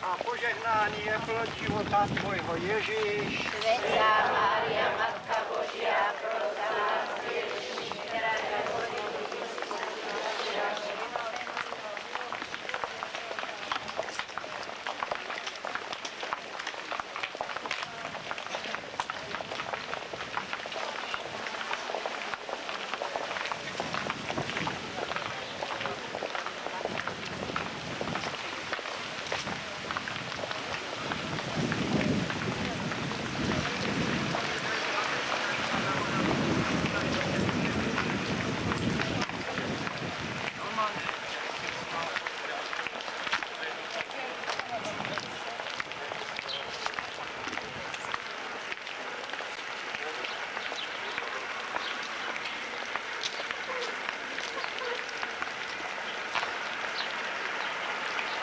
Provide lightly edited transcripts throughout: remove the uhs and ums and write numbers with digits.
A požehnání je plod života tvojho Ježíš. Svätá Mária, Matka Božia, pros za nás hriešných, teraz a v hodinu smrti našej.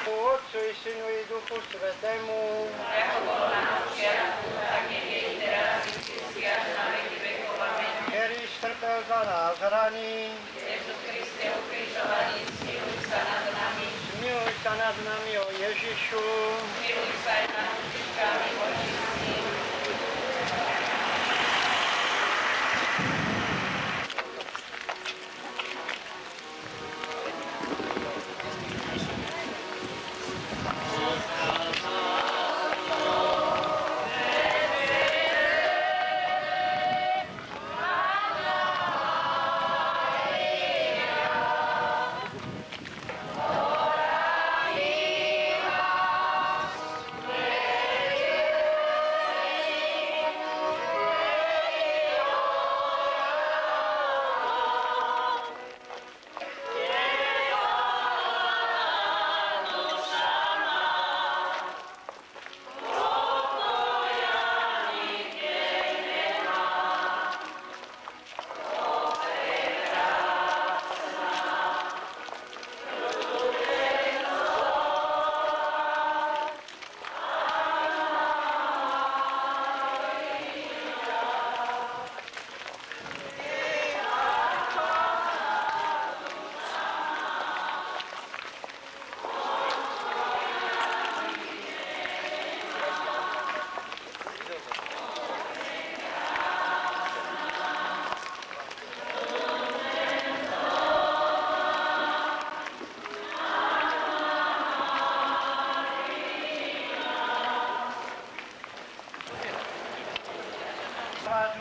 Otcu i Synu i Duchu Svätému. Ako bolo na počiatku, tak je i teraz i vždycky až na veky vekov. Amen. Ktorý strpel za nás raní. Ježiš Kriste ukrižovaný, smiluj sa nad nami. Smiluj sa nad nami, o Ježišu. Smiluj sa aj nad hříškami očistí.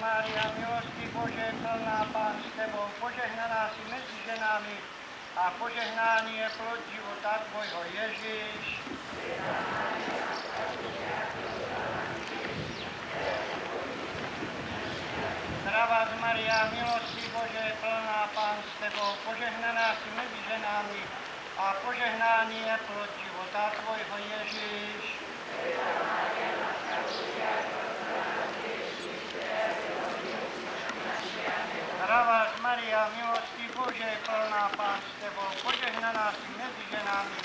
Mária, milosti Bože, plná Pán s Tebou, požehnaná si medzi ženami a požehnání je plod života Tvojho Ježíš. Zdravá Maria, milosti Bože, plná Pán s Tebou, požehnaná si medzi ženami a požehnání je plod života Tvojho Ježíš. Mária, milosti Božej plná, Pán s Tebou, požehnaná si medzi ženami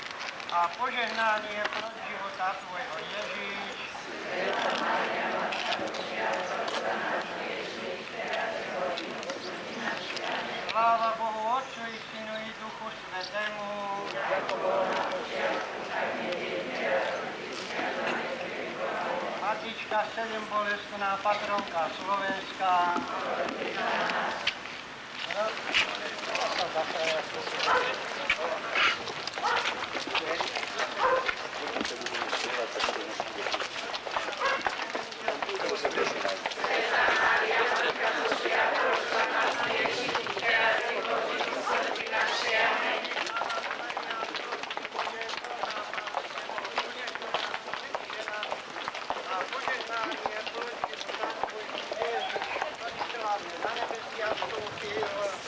a požehnaný je plod života Tvojho, Ježíš. Svätá Mária, Matka Božia, pros za nás hriešných, teraz i v hodinu smrti našej. Amen. Sláva Bohu, Otcu i Synu i Duchu Svätému. Ako bolo na počiatku, tak nie je teraz, Matička sedembolestná, patronka Slovenska.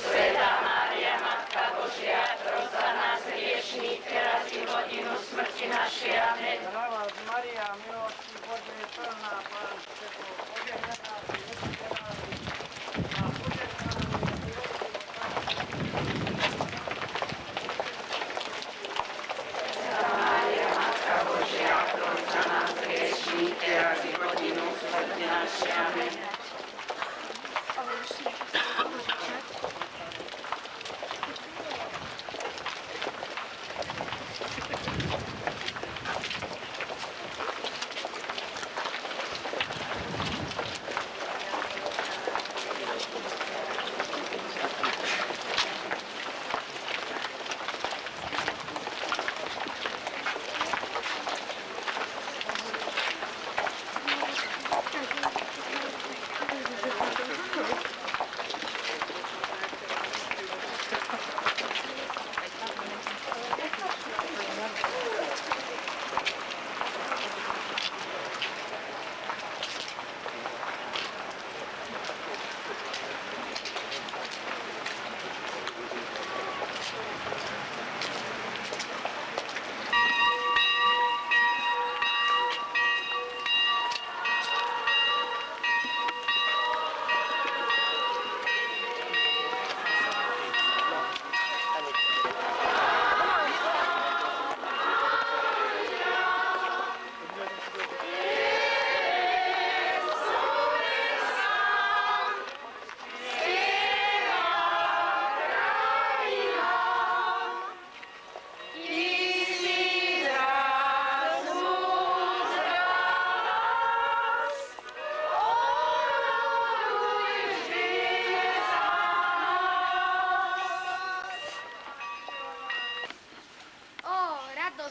Svätá Mária, Matka Božia, pros za nás hriešných, teraz i v hodinu smrti našej. Amen. Zdravá Maria, milosti Božej plná, Pán s Tebou, požehnaná si medzi ženami a požehnaný je plod života. Svätá Mária, Matka Božia, pros za nás hriešných, teraz i v hodinu smrti našej. Amen.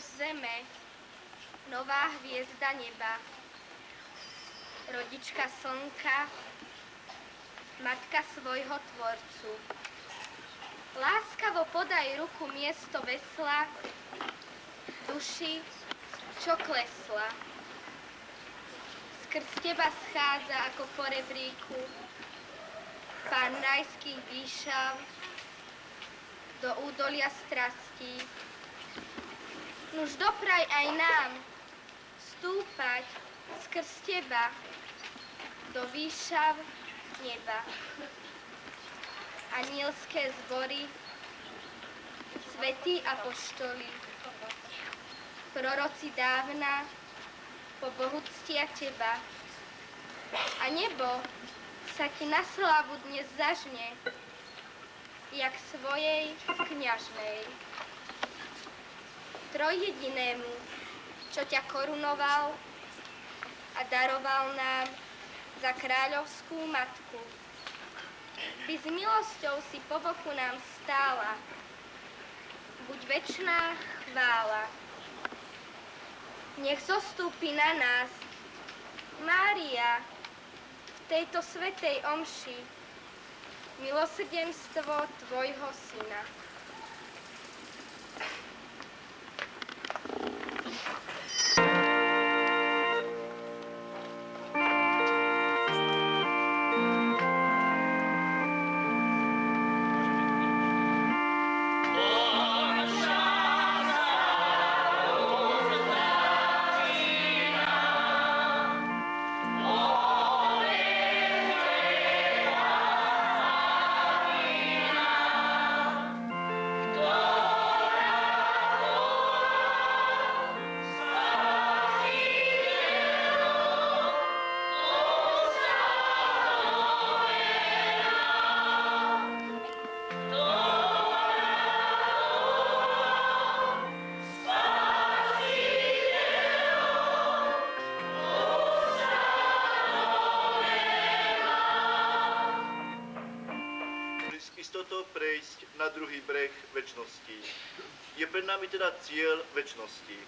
Zeme, nová hviezda neba, rodička slnka, matka svojho tvorcu. Láskavo podaj ruku miesto vesla, duši, čo klesla. Skrz teba schádza ako po rebríku pán rajských výšav do údolia strastí. Nuž dopraj aj nám stúpať skrz teba do výšav neba. Anielské zbory, svätí apoštoli, proroci dávna, po Bohu ctia teba. A nebo sa ti na slávu dnes zažne, jak svojej kňažnej. Trojjedinému, čo ťa korunoval a daroval nám za kráľovskú matku. By s milosťou si po boku nám stála, buď večná chvála. Nech zostúpi na nás, Mária, v tejto svätej omši, milosrdenstvo tvojho syna. to prejsť na druhý breh večnosti. Je pred nami teda cieľ večnosti.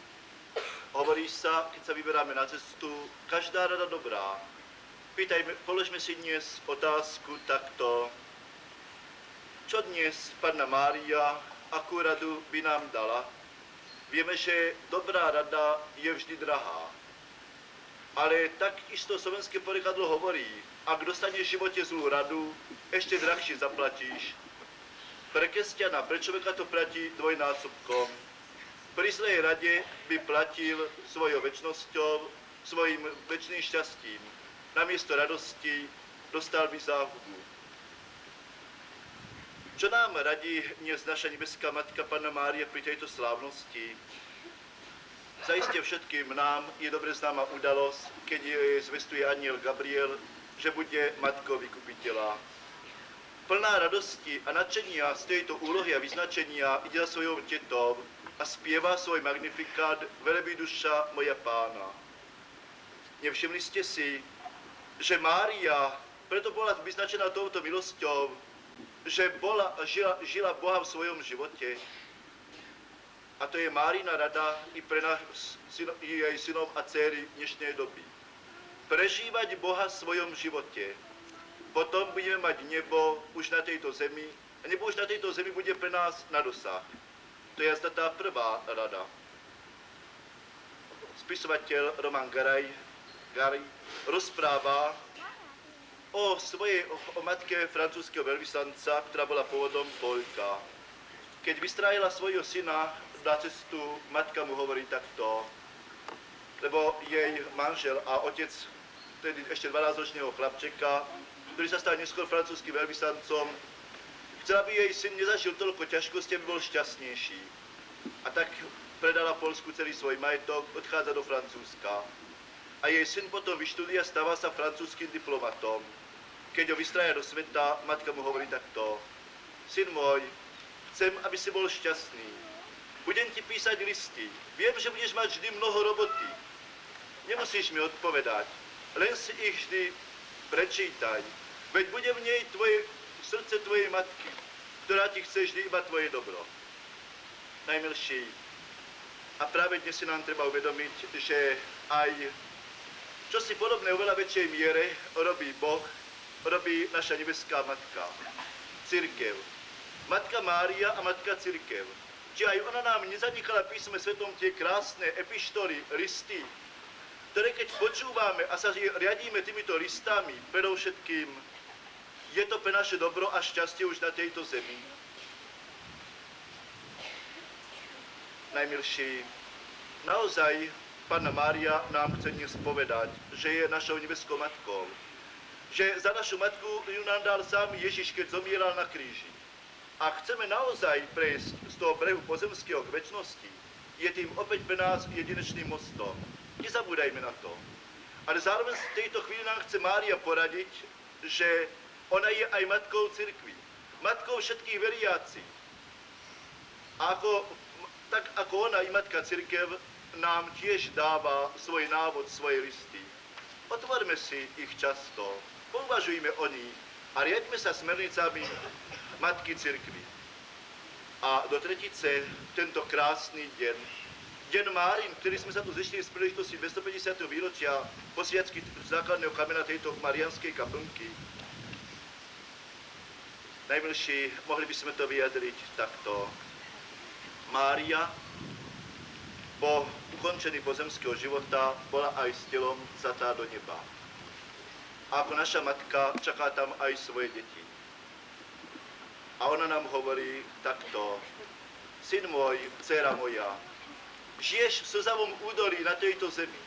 Hovorí sa, keď sa vyberáme na cestu, každá rada dobrá. Položme si dnes otázku takto. Čo dnes Panna Mária, akú radu by nám dala? Vieme, že dobrá rada je vždy drahá. Ale takisto slovenské porekadlo hovorí, ak dostaneš v živote zlú radu, ešte drahšie zaplatíš. Pre kresťana, pre človeka to platí dvojnásobkom. Pri zlej rade by platil svojou večnosťou, svojim večným šťastím. Namiesto radosti dostal by záhubu. Čo nám radí dnes naša nebeská Matka Panna Mária pri tejto slávnosti? Zaiste všetkým nám je dobre známa udalosť, keď jej zvestuje anjel Gabriel, že bude matkou vykupiteľa. Plná radosti a nadšenia z tejto úlohy a vyznačenia ide za svojou tetou a spieva svoj magnifikát Velebí duša moja Pána. Nevšimli ste si, že Mária preto bola vyznačená touto milosťou, že žila Boha v svojom živote. A to je Márina rada i pre jej synov a dcery dnešnej doby. Prežívať Boha v svojom živote. Potom budeme mať nebo už na tejto zemi, a nebo už na tejto zemi bude pre nás na dosah. To je tá prvá rada. Spisovateľ Roman Gary rozpráva o matke francúzskeho veľvyslanca, ktorá bola pôvodom Poľka. Keď vystrájila svojho syna na cestu, matka mu hovorí takto, lebo jej manžel a otec, tedy ešte 12-ročného chlapčeka, ktorý sa stal neskôr francúzskym veľvyslancom, chcel, aby jej syn nezažil toľko ťažkosti, aby bol šťastnejší. A tak predala Poľsku celý svoj majetok, odchádza do Francúzska. A jej syn potom vyštuduje a stáva sa francúzskym diplomatom. Keď ho vystrája do sveta, matka mu hovorí takto, syn môj, chcem, aby si bol šťastný. Budem ti písať listy. Viem, že budeš mať vždy mnoho roboty. Nemusíš mi odpovedať, len si ich vždy prečítaj. Veď bude v nej srdce tvojej matky, ktorá ti chce vždy iba tvoje dobro. Najmilší, a práve dnes si nám treba uvedomiť, že aj čo si podobné o veľa väčšej miere robí Boh, robí naša nebeská matka, cirkev. Matka Mária a matka cirkev. Či aj ona nám nezanechala v písme svetom tie krásne epištoly, listy, ktoré keď počúvame a sa riadíme týmito listami, predovšetkým, je to pre naše dobro a šťastie už na tejto zemi. Najmilší, naozaj Panna Mária nám chce dnes povedať, že je našou nebeskou matkou. Že za našu matku ju nám dal sám Ježiš, keď zomieral na kríži. A chceme naozaj prejsť z toho brehu pozemského k večnosti, je tým opäť pre nás jedinečným mostom. Nezabúdajme na to. Ale zároveň v tejto chvíli nám chce Mária poradiť, že ona je aj matkou cirkvi, matkou všetkých veriacich. A tak ako ona i matka cirkev nám tiež dáva svoj návod, svoje listy. Otvorme si ich často, pouvažujme o nich a riaďme sa smernicami matky cirkvi. A do tretice tento krásny deň, deň Márin, ktorý sme sa tu zešli z príležitosti 250. výročia posviacky základného kamena tejto marianskej kaplnky. Najmilší, mohli by sme to vyjadriť takto. Mária po ukončení pozemského života bola aj s telom vzatá do neba. A ako naša matka čaká tam aj svoje deti. A ona nám hovorí takto, syn môj, dcéra moja, žiješ v slzavom údolí na tejto zemi.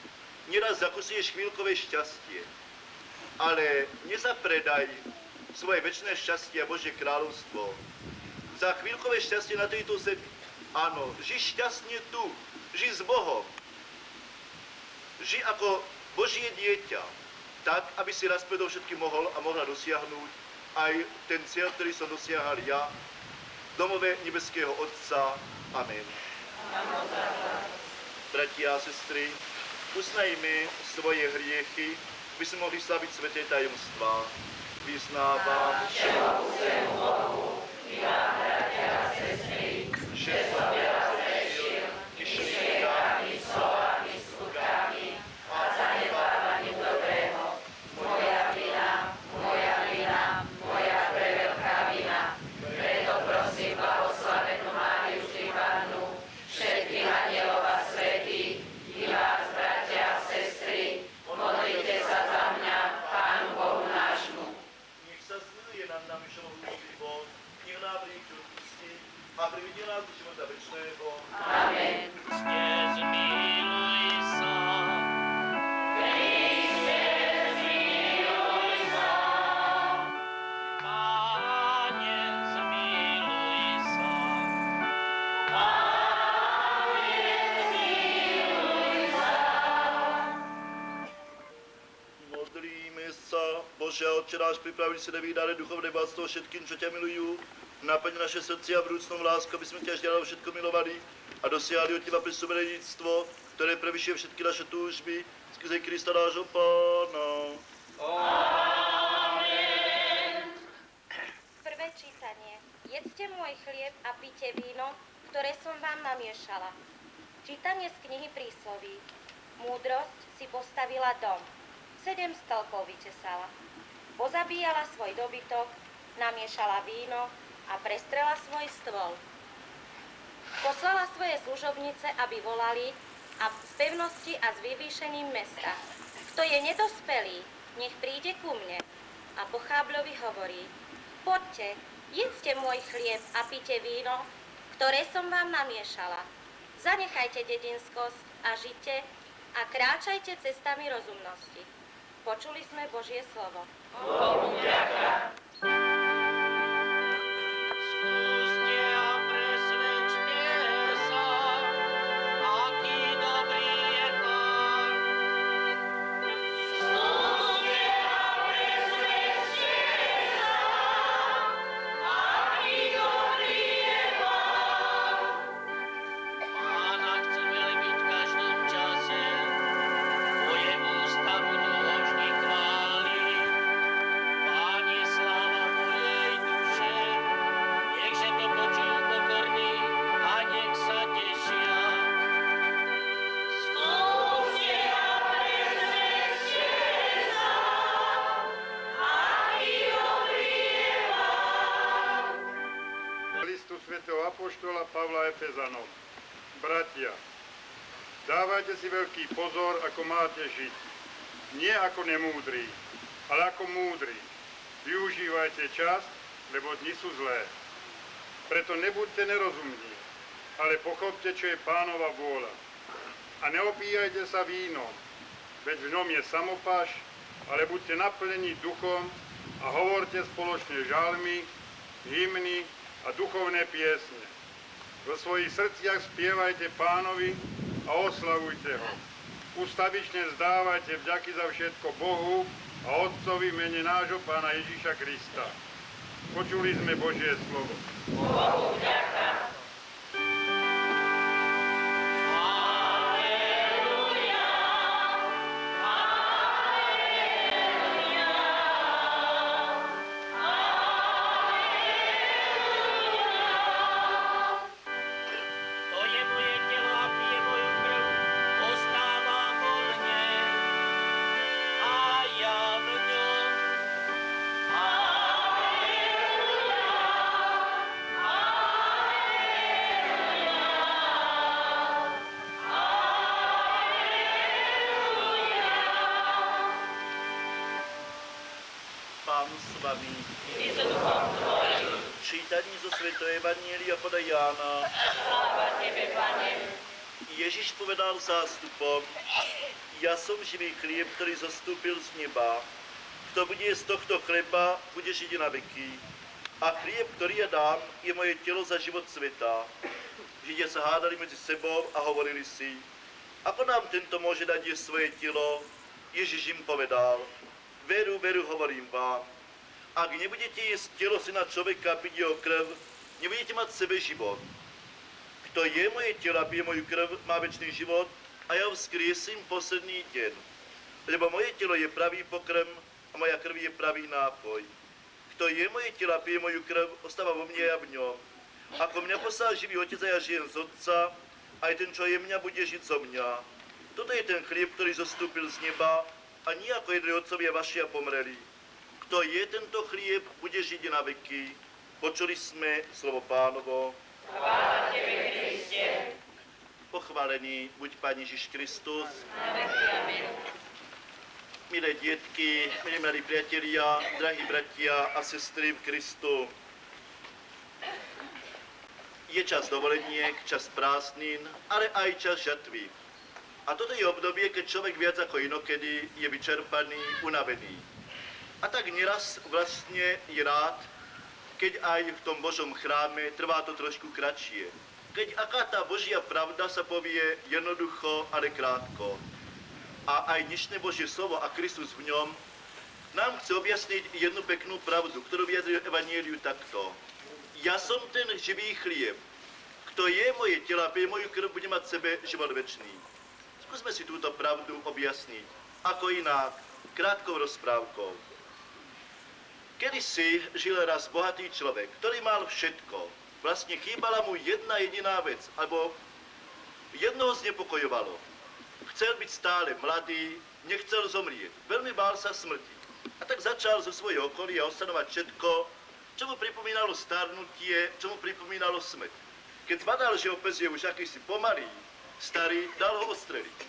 Neraz zakusuješ chvíľkové šťastie, ale nezapredaj svoje večné šťastie a Božie kráľovstvo za chvíľkové šťastie na tejto zemi. Áno, žij šťastne tu, žij s Bohom. Žij ako Božie dieťa, tak, aby si raz predovšetkým mohla dosiahnuť aj ten cieľ, ktorý som dosiahal ja, domove nebeského Otca. Amen. Bratia a sestry, uznajme svoje hriechy, aby sme mohli slaviť sväté tajomstvá. Vyznávam Všemohúcemu Bohu, že som veľa zrešil myšlienkami, slovami, skutkami a zanedbávaním dobrého. Moja vina, moja preveľká vina. Preto prosím blahoslavenú Máriu vždy Pannu, všetkých anielov a svätých, i vás, bratia a sestry, modlite sa za mňa, Pánu Bohu nášmu. Nech sa zmiluje nad nami všemohúci Boh, nech nám rieky odpustí a privedie nás do života večného. Amen. Zmiluj sa. Pane, zmiluj sa. Modlíme sa, Bože, Otče náš, pripravili si nevydané duchovné bohatstvo všetkým, čo ťa milujú. Naplň naše srdcia vrúcnou láskou, aby sme ťa vždy všetko milovali a dosiahli od teba prisúberenictvo, ktoré prevyšuje všetky naše túžby, skrze Krista nášho Pána. Prvé čítanie. Jedzte môj chlieb a pite víno, ktoré som vám namiešala. Čítanie z knihy Prísloví. Múdrosť si postavila dom. 7 stĺpov vytesala. Pozabíjala svoj dobytok, namiešala víno a prestrela svoj stôl. Poslala svoje služobnice, aby volali a z pevnosti a z vyvýšením mesta. Kto je nedospelý, nech príde ku mne. A pochábľovi hovorí: Poďte, jedzte môj chlieb a pite víno, ktoré som vám namiešala. Zanechajte dedinskosť a žite a kráčajte cestami rozumnosti. Počuli sme Božie slovo. Skúste a presvedčte sa, aký dobrý je Pán. Skúste a presvedčte sa, aký dobrý je Pán. Pána chceme byť v každom čase, moje ústa budú vždy chváliť. Páni, sláva mojej duše, nechže to počujú pokorní a nech sa tešia. Skúste a presvedčte sa, aký dobrý je Pán. Listu svätého apoštola Pavla Efezanom. Bratia, dávajte si veľký pozor, ako máte žiť. Nie ako nemúdri, ale ako múdri. Využívajte čas, lebo dni sú zlé. Preto nebuďte nerozumní, ale pochopte, čo je Pánova vôľa. A neopíjajte sa vínom, veď v ňom je samopáš, ale buďte naplnení duchom a hovorte spoločne žalmy, hymny a duchovné piesne. Vo svojich srdciach spievajte Pánovi a oslavujte ho. Ustavične vzdávajte vďaky za všetko Bohu a Otcovi v mene nášho Pána Ježíša Krista. Počuli sme Božie slovo. To je moje telo a pije moju krv, ostáva vo mne a ja v ňom. Pán s vami. Čítanie zo svätého Evanjelia podľa Jána. Ježiš povedal zástupom: Ja som živý chlieb, ktorý zostúpil z neba. Kto bude z tohto chleba, bude žiť na veky. A chlieb, ktorý ja dám, je moje telo za život sveta. Židia sa hádali medzi sebou a hovorili si: Ako nám tento môže dať jesť svoje telo? Ježiš im povedal: Veru, veru, hovorím vám. Ak nebudete jesť telo syna človeka a piť jeho krv, nebudete mať v sebe život. Kto je moje telo a pije moju krv, má večný život a ja ho vzkriesím posledný deň. Lebo moje telo je pravý pokrm a moja krv je pravý nápoj. Kto je moje telo a pije moju krv, ostáva vo mne a v ňom. Ako mňa poslal živý Otec a ja žijem z Otca, aj ten, čo je mňa, bude žiť zo mňa. Toto je ten chlieb, ktorý zostúpil z neba, a nie ako jedli otcovia vaši a pomreli. Kto je tento chlieb, bude žiť na veky. Počuli sme slovo Pánovo. Chvála Tebe, Kriste. Pochválený buď Pán Ježiš Kristus. Na veky amen. Milé dietky, milí priatelia, drahí bratia a sestry v Kristu. Je čas dovoleniek, čas prázdnin, ale aj čas žatvy. A toto je obdobie, keď človek viac ako inokedy je vyčerpaný, unavený. A tak neraz vlastne je rád, keď aj v tom Božom chráme trvá to trošku kratšie. Keď aká tá Božia pravda sa povie jednoducho, ale krátko. A aj dnešné Božie slovo a Kristus v ňom nám chce objasniť jednu peknú pravdu, ktorú vyjadruje Evanjeliu takto. Ja som ten živý chlieb. Kto je moje telo a pije moju krv, bude mať v sebe život večný. Skúsme si túto pravdu objasniť. Ako inak, krátkou rozprávkou. Kedysi žil raz bohatý človek, ktorý mal všetko. Vlastne chýbala mu jedna jediná vec, alebo jedno ho znepokojovalo. Chcel byť stále mladý, nechcel zomrieť. Veľmi bál sa smrti. A tak začal zo svojho okolia osanovať všetko, čo mu pripomínalo starnutie, čo mu pripomínalo smrť. Keď zbadal, že ho pes je už akýsi pomalý, starý, dal ho ostreliť.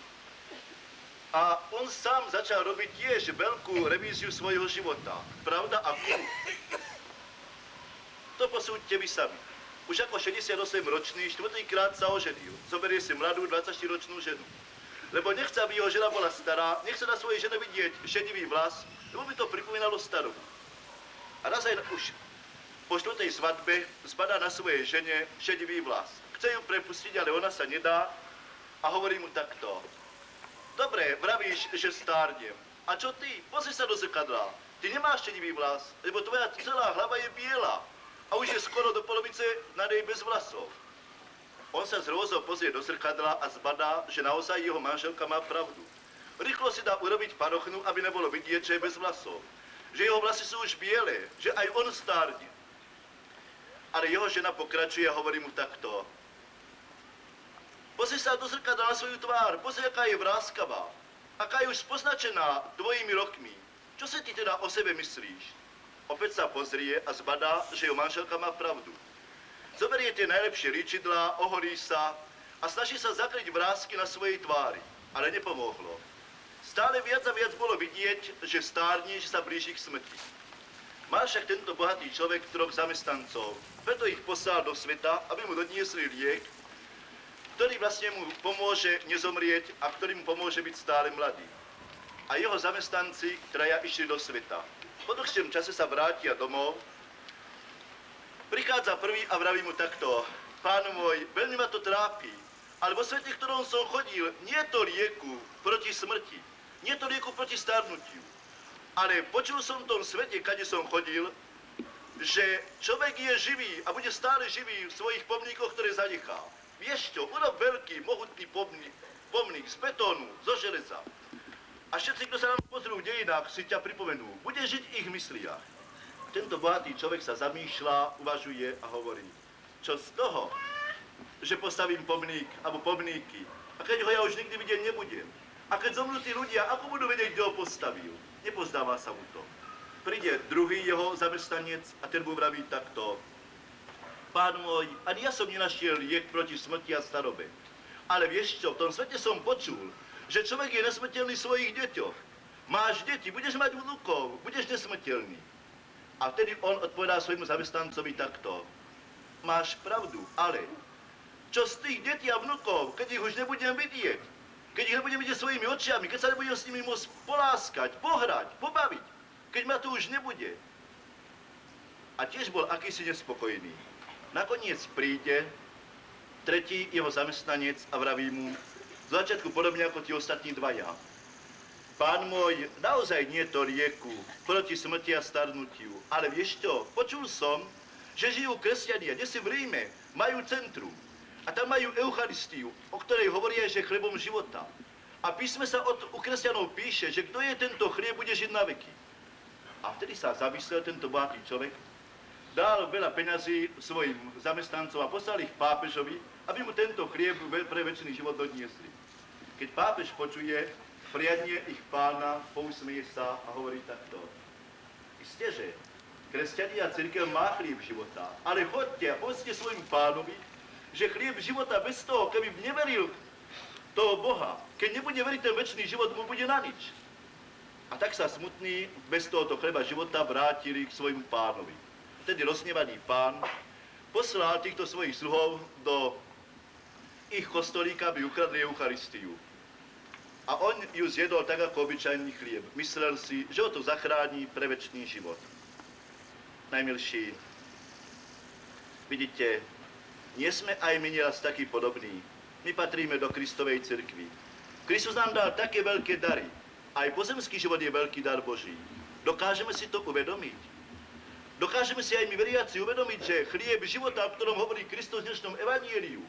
A on sám začal robiť tiež veľkú revíziu svojho života. Pravda, akú? To posúďte vy sami. Už ako 68-ročný, štvrtýkrát sa oženil. Zoberie si mladú 24-ročnú ženu. Lebo nechce, aby jeho žena bola stará, nechce na svojej žene vidieť šedivý vlas, lebo by to pripomínalo starobu. A raz aj už po štvrtej svadbe zbadá na svojej žene šedivý vlas. Chce ju prepustiť, ale ona sa nedá a hovorí mu takto. Dobre, vravíš, že stárnem. A čo ty? Pozri sa do zrkadla. Ty nemáš šedivý vlas, lebo tvoja celá hlava je biela. A už je skoro do polovice na nej bez vlasov. On sa z hrôzou pozrie do zrkadla a zbadá, že naozaj jeho manželka má pravdu. Rýchlo si dá urobiť parochnu, aby nebolo vidieť, že je bez vlasov. Že jeho vlasy sú už biele, že aj on stárne. Ale jeho žena pokračuje a hovorí mu takto. Pozri sa do zrkadla na svoju tvár, pozri, aká je vráskavá, aká je už poznačená tvojimi rokmi. Čo si ty teda o sebe myslíš? Opäť sa pozrie a zbadá, že jeho manželka má pravdu. Zoberie tie najlepšie líčidlá, ohorí sa a snaží sa zakryť vrásky na svojej tvári, ale nepomohlo. Stále viac a viac bolo vidieť, že stárne, že sa blíži k smrti. Mal však tento bohatý človek 3 zamestnancov, preto ich poslal do sveta, aby mu doniesli liek, ktorý vlastne mu pomôže nezomrieť a ktorý mu pomôže byť stále mladý. A jeho zamestnanci 3 išli do sveta. Po dlhším čase sa vrátia domov. Prichádza prvý a vraví mu takto. Pánu môj, veľmi ma to trápi, ale vo svete, v ktorom som chodil, nie je to lieku proti smrti, nie je to lieku proti starnutiu. Ale počul som v tom svete, kade som chodil, že človek je živý a bude stále živý v svojich pomníkoch, ktoré zanechá. Vieš čo, urob veľký, mohutný pomník z betónu, zo železa. A všetci, kto sa nám pozrú v dejinách, si ťa pripomenú. Bude žiť v ich mysliach. Tento bohatý človek sa zamýšľa, uvažuje a hovorí, čo z toho, že postavím pomník alebo pomníky, a keď ho ja už nikdy vidieť nebudem, a keď zomrú tí ľudia, ako budú vedieť, kto ho postavil? Nepozdáva sa mu to. Príde druhý jeho zamestnanec a ten mu vraví takto. Pán môj, ani ja som nenašiel liek proti smrti a starobe. Ale vieš čo, v tom svete som počul, že človek je nesmrteľný v svojich deťoch. Máš deti, budeš mať vnukov, budeš nesmrteľný. A vtedy on odpovedá svojmu zamestnancovi takto. Máš pravdu, ale čo z tých detí a vnukov, keď ich už nebudem vidieť, keď ich nebudem vidieť svojimi očiami, keď sa nebudem s nimi môcť poláskať, pohrať, pobaviť, keď ma tu už nebude. A tiež bol akýsi nespokojný. Nakoniec príde tretí jeho zamestnanec a vraví mu, z začiatku podobne ako tí ostatní 2. Pán môj, naozaj nie je to lieku proti smrti a starnutiu, ale vieš čo, počul som, že žijú kresťania, desi v Ríme, majú centrum a tam majú Eucharistiu, o ktorej hovoria, že chlebom života. A písme sa u kresťanov píše, že kto je tento chlieb, bude žiť na veky. A A vtedy sa zamyslel tento bohatý človek, dal veľa peňazí svojim zamestnancom a poslal ich pápežovi, aby mu tento chlieb pre večný život odniesli. Keď pápež počuje priadne ich pána, pousmeje sa a hovorí takto. Isteže, kresťania a cirkev má chlieb života, ale chodte a povedzte svojim pánovi, že chlieb života bez toho, keby neveril toho Boha, keď nebude veriť ten večný život, mu bude na nič. A tak sa smutní bez tohoto chleba života vrátili k svojmu pánovi. Vtedy rozhnevaný pán poslal týchto svojich sluhov do ich kostolíka, aby ukradli Eucharistiu. A on ju zjedol tak ako obyčajný chlieb. Myslel si, že ho to zachrání pre večný život. Najmilší, vidíte, nie sme aj my nieraz takí podobní. My patríme do Kristovej cirkvi. Kristus nám dal také veľké dary. Aj pozemský život je veľký dar Boží. Dokážeme si to uvedomiť? Dokážeme si aj my veriaci uvedomiť, že chlieb života, o ktorom hovorí Kristus v dnešnom evanjeliu,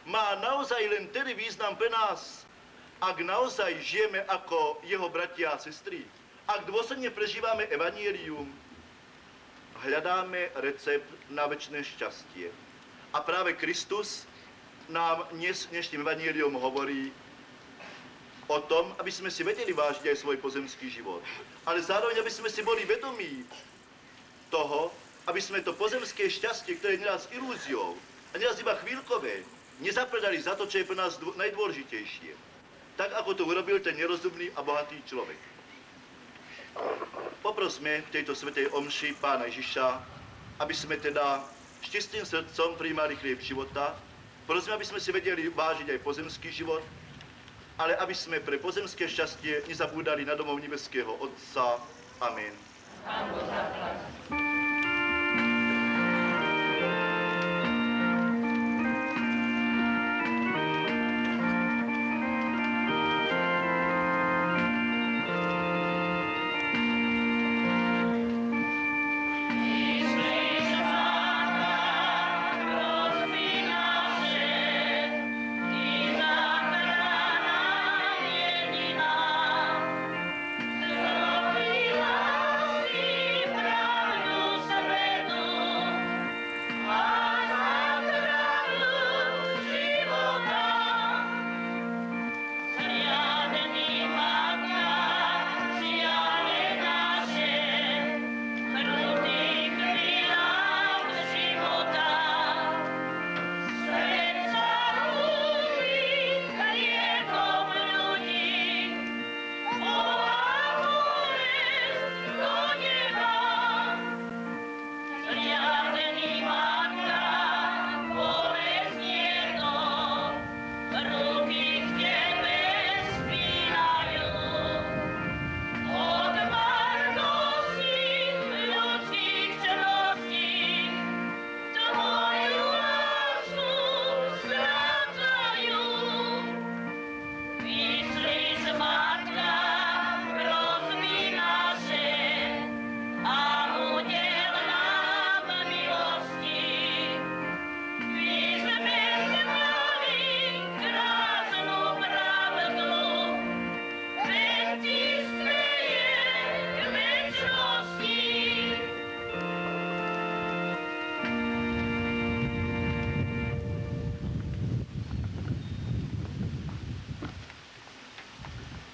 má naozaj len tedy význam pre nás, ak naozaj žijeme ako jeho bratia a sestry, ak dôsledne prežívame evanjelium, hľadáme recept na večné šťastie. A práve Kristus nám dnešným evanjeliom hovorí o tom, aby sme si vedeli vážiť aj svoj pozemský život. Ale zároveň, aby sme si boli vedomí toho, aby sme to pozemské šťastie, ktoré je neraz ilúziou a neraz iba chvíľkové, nezapredali za to, čo je pre nás najdôležitejšie. Tak, ako to urobil ten nerozumný a bohatý človek. Poprosme v tejto svätej omši Pána Ježiša, aby sme teda s čistým srdcom prijímali chlieb života. Prosme, aby sme si vedeli vážiť aj pozemský život, ale aby sme pre pozemské šťastie nezabúdali na domov nebeského Otca. Amen. Pán Boh zaplať.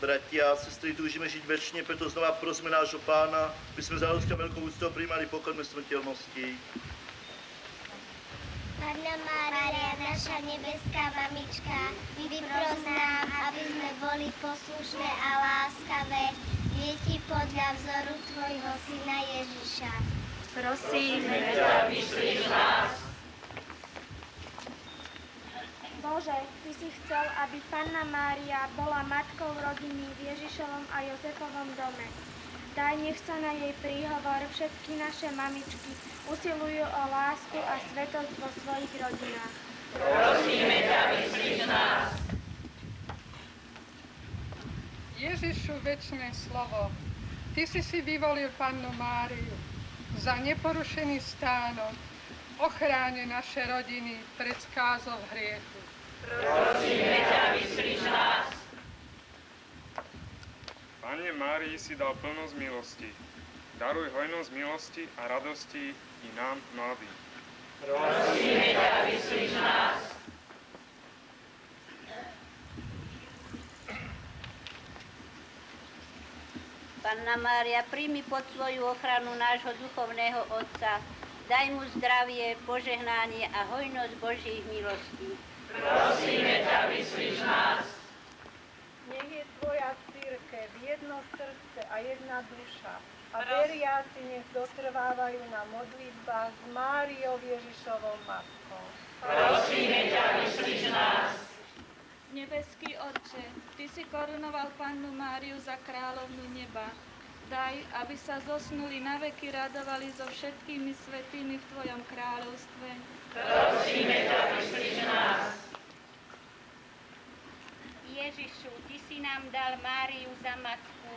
Bratia a sestry, túžime žiť večne, preto znova prosme nášho Pána, aby sme za ľudská veľkou úctou prijímali pokorné smrteľnosti. Panna Mária, naša nebeská mamička, vypros nám, aby sme boli poslušné a láskavé deti podľa vzoru Tvojho Syna Ježiša. Prosíme ťa, vyslíš nás. Bože, Ty si chcel, aby Panna Mária bola matkou rodiny v Ježišovom a Jozefovom dome. Daj, nech sa na jej príhovor všetky naše mamičky usilujú o lásku a svätosť vo svojich rodinách. Prosíme ťa, vyslíš nás. Ježišu, večné slovo, Ty si vyvolil Pannu Máriu za neporušený stánok, ochráne naše rodiny pred skázou hriechu. Prosíme ťa, vyslíš nás. Pane Márii si dal plnosť milosti. Daruj hojnosť milosti a radosti i nám mladým. Prosíme ťa, vyslíš nás. Panna Mária, príjmi pod svoju ochranu nášho duchovného otca. Daj mu zdravie, požehnanie a hojnosť Božích milostí. Prosíme ťa, vyslíš nás. Nech je tvoja cirkev jedno srdce a jedna duša. A veriaci nech dotrvávajú na modlitbách s Máriou Ježišovou matkou. Prosíme ťa, vyslíš nás. Nebeský Otče, Ty si korunoval Pannu Máriu za kráľovnu neba. Daj, aby sa zosnuli na veky radovali so všetkými svätými v Tvojom kráľovstve. Prosíme ťa, vyslíš nás. Ježišu, Ty si nám dal Máriu za matku.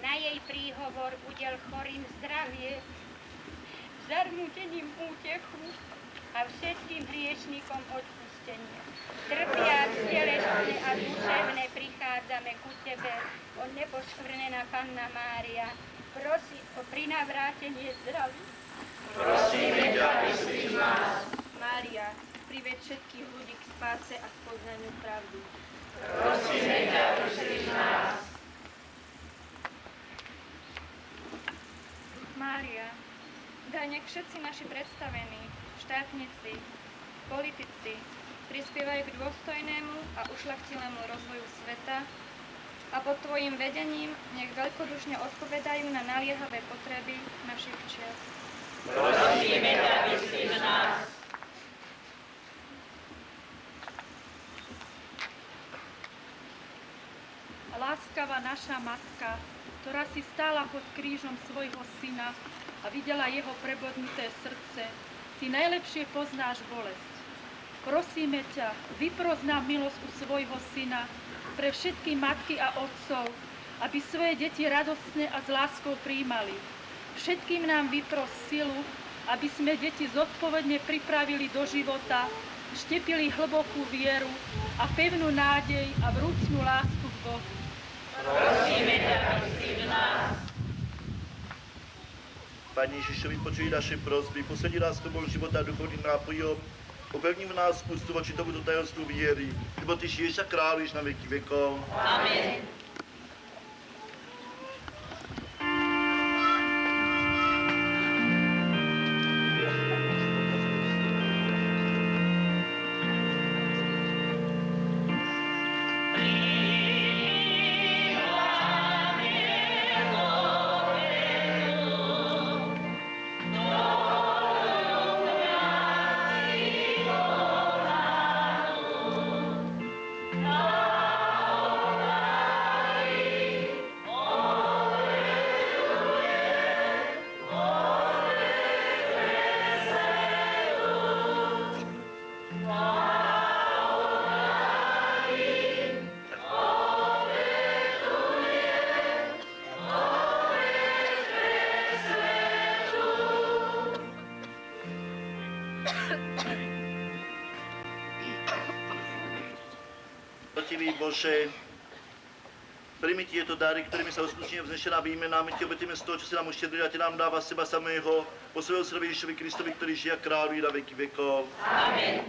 Na jej príhovor udel chorým zdravie, zarmútením útechu a všetkým hriešnikom odpustenie. Trpiac telesne a duševne prichádzame ku Tebe, o nepoškvrnená Panna Mária. Prosi o prinavrátenie zdravia. Prosíme ťa, vyslíš nás. Mária, priveď všetkých ľudí k spáse a spoznaniu pravdy. Prosíme ťa, vyslíš nás. Mária, daj nech všetci naši predstavení, štátnici, politici prispievajú k dôstojnému a ušľachtilému rozvoju sveta a pod Tvojim vedením nech veľkodušne odpovedajú na naliehavé potreby našich čias. Prosíme ťa, vyslíš nás. Láskavá naša matka, ktorá si stála pod krížom svojho syna a videla jeho prebodnuté srdce, Ty najlepšie poznáš bolesť. Prosíme ťa, vypros nám milosť u svojho syna pre všetky matky a otcov, aby svoje deti radostne a s láskou prijímali. Všetkým nám vypros silu, aby sme deti zodpovedne pripravili do života, štepili hlbokú vieru a pevnú nádej a vrúcnú lásku k Bohu. Prosíme ťa, vyslíš nás. Pani Ježišovi, počuj naše prosby, poslední nás k tomu života duchovným nápojom, upevni v nás úctu voči tomuto tajemstvu viery, lebo Ty žiješ a kráľuješ na veky vekov. Amen. Milostivý Bože, príjmi tieto dary, ktorými sa uskutočne vznešená výmena, my Ti obetíme z toho, čo si nám uštedril a Ti nám dáva seba samého, po svojho synovi Ježišovi Kristovi, ktorý žije a kráľuje na veky vekov. Amen.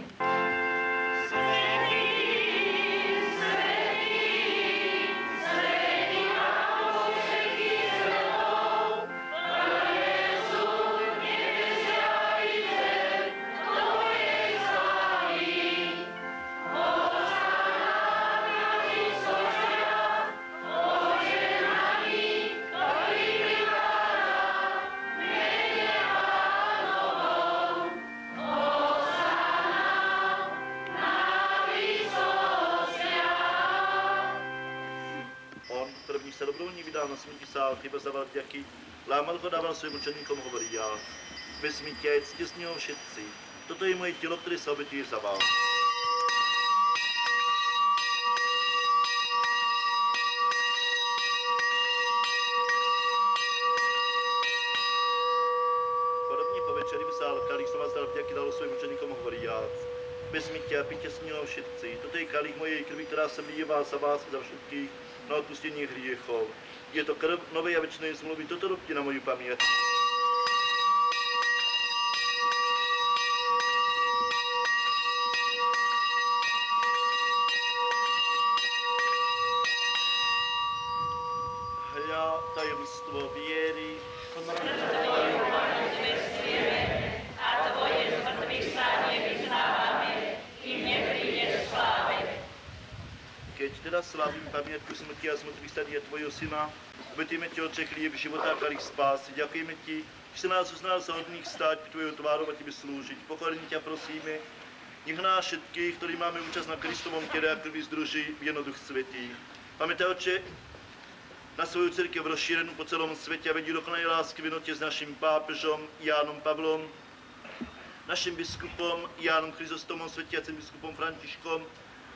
Se dobrovolně vydal na smíti sál, chyba zaval vďaky, lámal ho, dával svým učeníkom, hovorí já. Vezmi tě, ctě z něho všetci. Toto je moje tělo, které se obětuje za vás. Podobně po večeri vzal kalich, som vás dal vďaky, dal svým učeníkom, hovorí já. Vezmi tě a pijte z něho všetci. Toto je kalich mojej krvi, která se vyjevá za vás a za všetkých na odpustenie hriechov. Je to krv novej a večnej zmluvy, toto robte na moju pamiatku. Hľa, tajomstvo viery, keď teraz slávim pamiatku smrti a zmrtvých stadia tvojho syna, obetujeme ti, Otče, chlieb života a kalich spásy. Ďakujeme ti, že sa nás uznal za hodných stáť k tvojho tvárou a tebe slúžiť. Pokorne ťa prosíme, nech nás všetkých, ktorí máme účasť na Kristovom tele a krvi, združí v jednoduch svätý. Pamätaj, Otče, na svoju cirkev rozšírenú po celom svete a vedí dokonalej lásky v jednote s našim pápežom Jánom Pavlom, našim biskupom Jánom Chryzostomom, svetiacim biskupom Františkom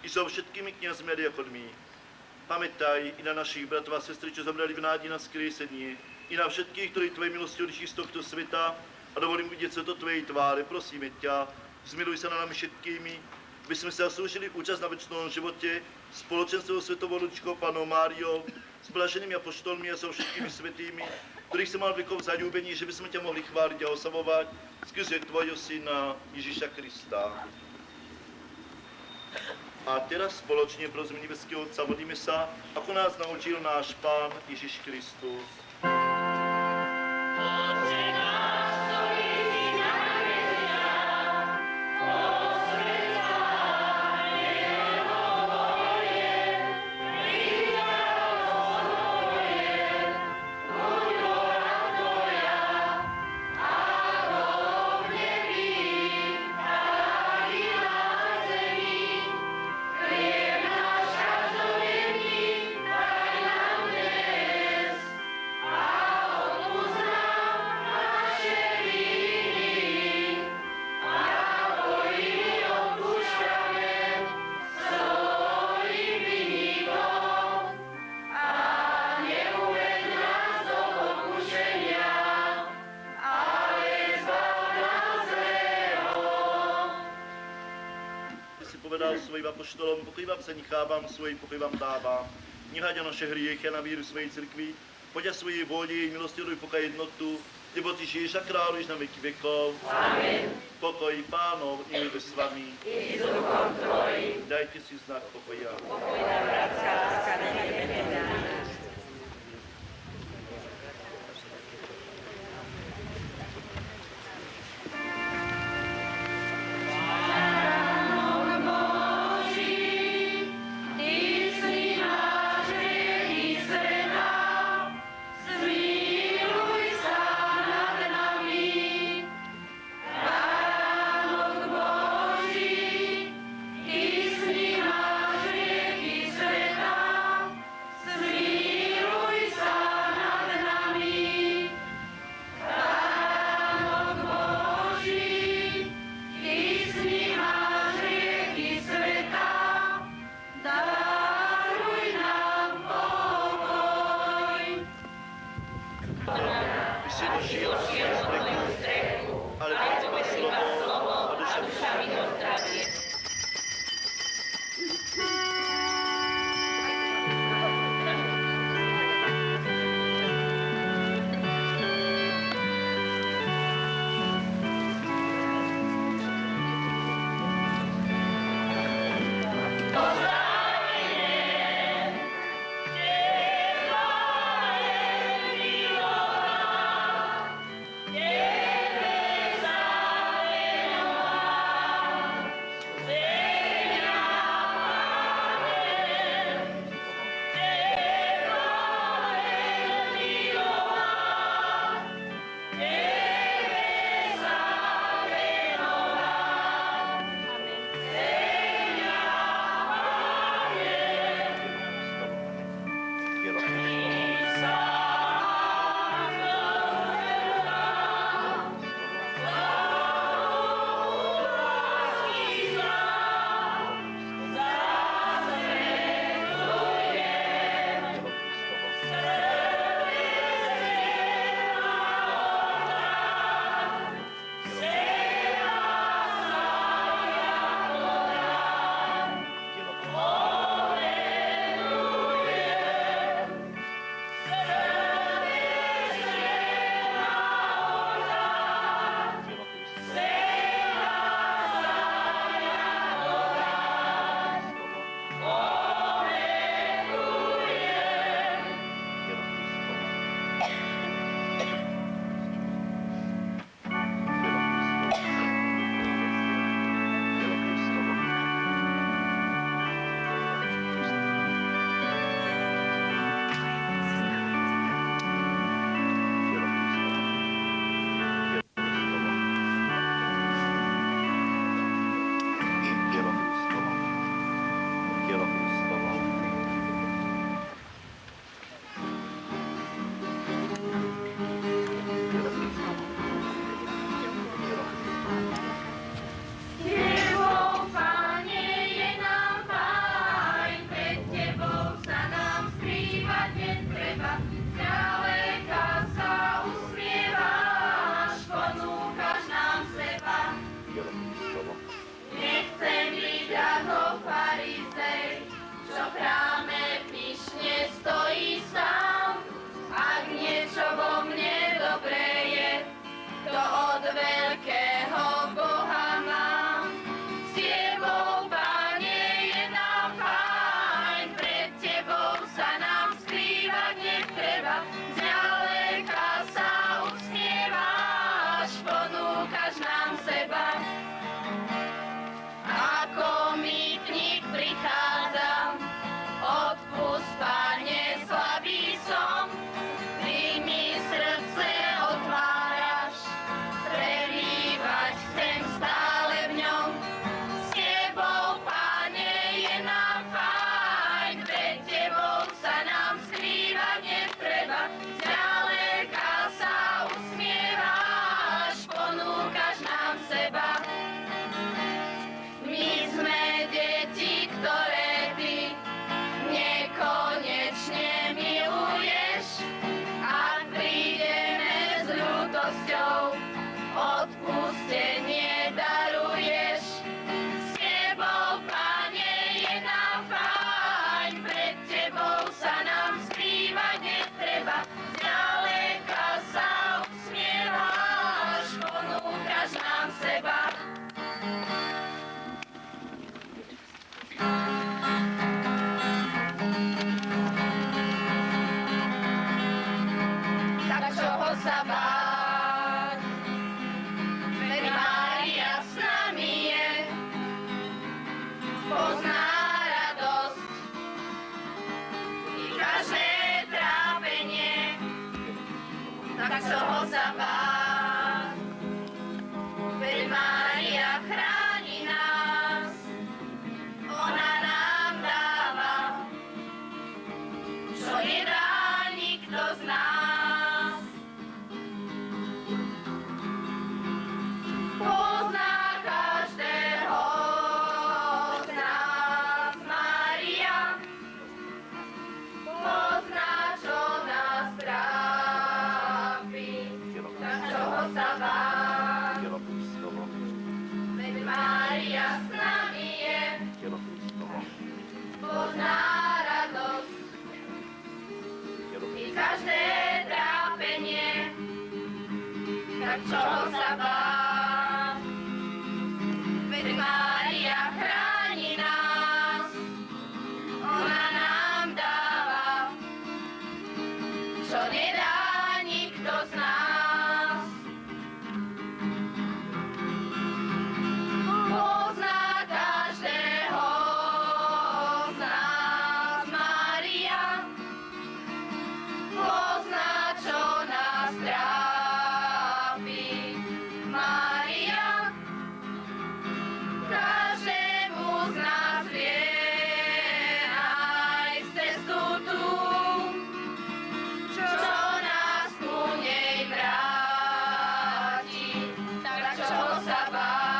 i so všetkými kňazmi a diakonmi. Pamätaj i na našich bratov a sestry, čo zomreli v nádeji na skriesenie, i na všetkých, ktorí tvojej milosti odišli z tohto sveta a dovolím vidieť sa do tvojej tváre. Prosíme ťa, zmiluj sa na nami všetkými, aby sme sa zaslúžili účasť na večnom živote, spoločenstvo svetovou rodičkou Pannou Máriou, s blaženými apoštolmi a so všetkými svätými, ktorých sme mali vekov zaľúbení, že by sme ťa mohli chváliť a oslavovať skrze tvojho syna Ježiša Krista. A teraz spoločne prosím nebeského Otca modlíme sa, ako nás naučil náš Pán Ježiš Kristus. Svojim apoštolom, pokoj vám zanechávám, svoj pokoj vám dávám. Nehľadia naše hriechy a na víru svojej cirkvi, poďa svojej vôli, milosti, roduj pokoj jednotu, lebo ty žiješ a kráľuješ na veky vekov. Amen. Pokoj Pánov, nech je s vami. I s duchom tvojim. Dajte si znak pokoja. Pokoj nám, bratská láska, nech je medzi nami. Sweet tak čoho sa báť? Veď Mária chráni nás, ona nám dáva, čo nedá nikto z nás. Pozná každého z nás Mária, pozná, čo nás trápi Mária. Každému z nás vie nájsť cestu tú, čo nás ku nej vráti. Tak čoho sa báť?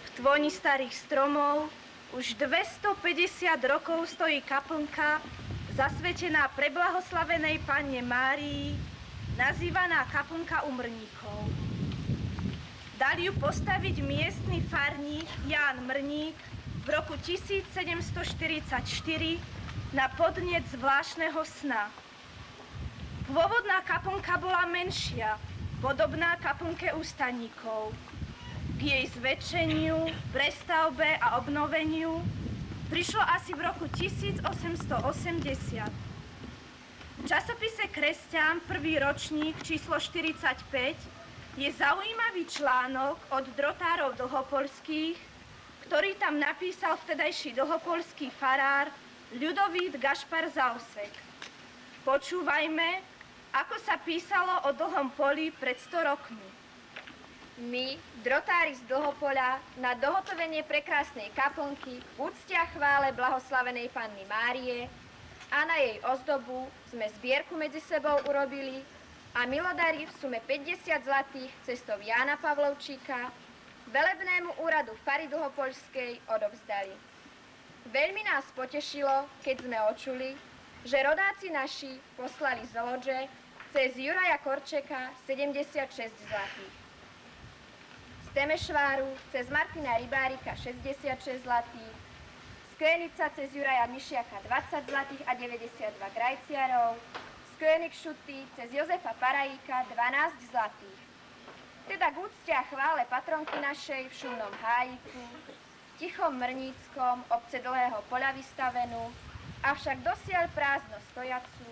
V tvoni starých stromov už 250 rokov stojí kaplnka zasvetená preblahoslavenej Panne Márii, nazývaná kaplnka umrníkov. Dal ju postaviť miestny farník Ján Mrník v roku 1744 na podnet zvláštneho sna. Pôvodná kaplnka bola menšia, podobná kaplnke ústaníkov. K jej zväčšeniu, prestavbe a obnoveniu prišlo asi v roku 1880. V časopise Kresťan, prvý ročník, číslo 45, je zaujímavý článok od drotárov dlhopolských, ktorý tam napísal vtedajší dlhopolský farár Ľudovít Gašpar Zausek. Počúvajme, ako sa písalo o Dlhom poli pred 100 rokmi. My, drotári z Dlhopoľa, na dohotovenie prekrásnej kaplnky v úcte a chvále blahoslavenej Panny Márie a na jej ozdobu sme zbierku medzi sebou urobili a milodári v sume 50 zlatých cestou Jána Pavlovčíka velebnému úradu fary Dlhopoľskej odovzdali. Veľmi nás potešilo, keď sme očuli, že rodáci naši poslali z Lodže cez Juraja Korčeka 76 zlatých. Temešváru cez Martina Rybárika 66 zlatých, z Könica cez Juraja Mišiaka 20 zlatých a 92 grajciarov, z Königschuty cez Jozefa Parajíka 12 zlatých. Teda k úcte a chvále patronky našej v šumnom hájiku, Tichom Mrníckom, obce Dlhého poľa vystavenú, avšak dosiaľ prázdno stojacu,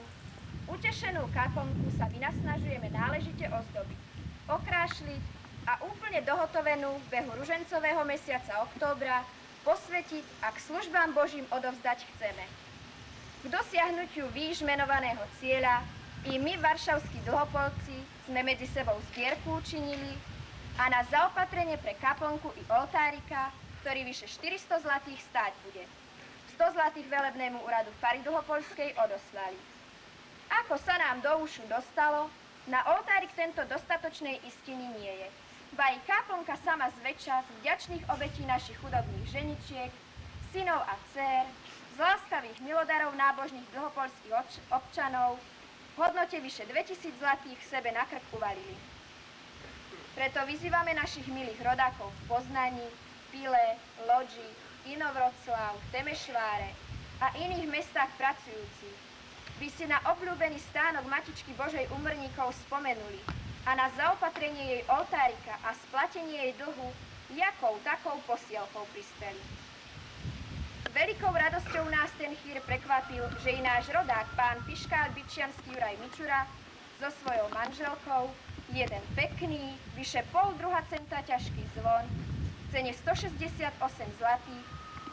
utešenú kaplnku sa vynasnažujeme náležite ozdobiť, okrášliť a úplne dohotovenú v behu ružencového mesiaca októbra posvetiť a k službám Božím odovzdať chceme. K dosiahnutiu výš menovaného cieľa i my, varšavskí dlhopolci, sme medzi sebou zbierku učinili a na zaopatrenie pre kaplnku i oltárika, ktorý vyše 400 zlatých stáť bude, 100 zlatých velebnému úradu fary Dlhopolskej odoslali. Ako sa nám do ušu dostalo, na oltárik tento dostatočnej istiny nie je. Ba i kaplnka sama zväčša z vďačných obetí našich chudobných ženičiek, synov a dcér, z láskavých milodarov nábožných dlhopolských občanov, v hodnote vyše 2000 zlatých sebe na krk uvalili. Preto vyzývame našich milých rodákov v Poznaní, Pile, Lodži, Inovroclav, Temešváre a iných mestách pracujúcich, by si na obľúbený stánok Matičky Božej umrníkov spomenuli a na zaopatrenie jej oltárika a splatenie jej dlhu jakou takou posielkou prispeli. Veľkou radosťou nás ten chýr prekvapil, že i náš rodák, pán fiškál Byčiansky Juraj Mičura, so svojou manželkou jeden pekný, vyše 0,5 centa ťažký zvon v cene 168 zlatých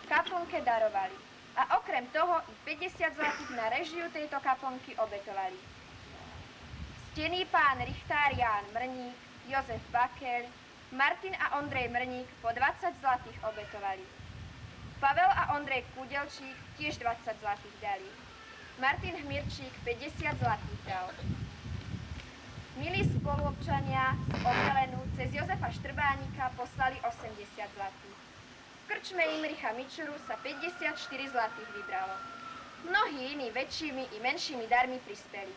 kaplnke darovali a okrem toho i 50 zlatých na režiu tejto kaplnky obetovali. Ctený pán richtár Ján Mrník, Jozef Bakeľ, Martin a Ondrej Mrník po 20 zlatých obetovali. Pavel a Ondrej Kudelčík tiež 20 zlatých dali. Martin Hmirčík 50 zlatých dal. Milí spoluobčania z Opelenu cez Jozefa Štrbánika poslali 80 zlatých. V krčme Imricha Mičuru sa 54 zlatých vybralo. Mnohí iní väčšími i menšími darmi prispeli.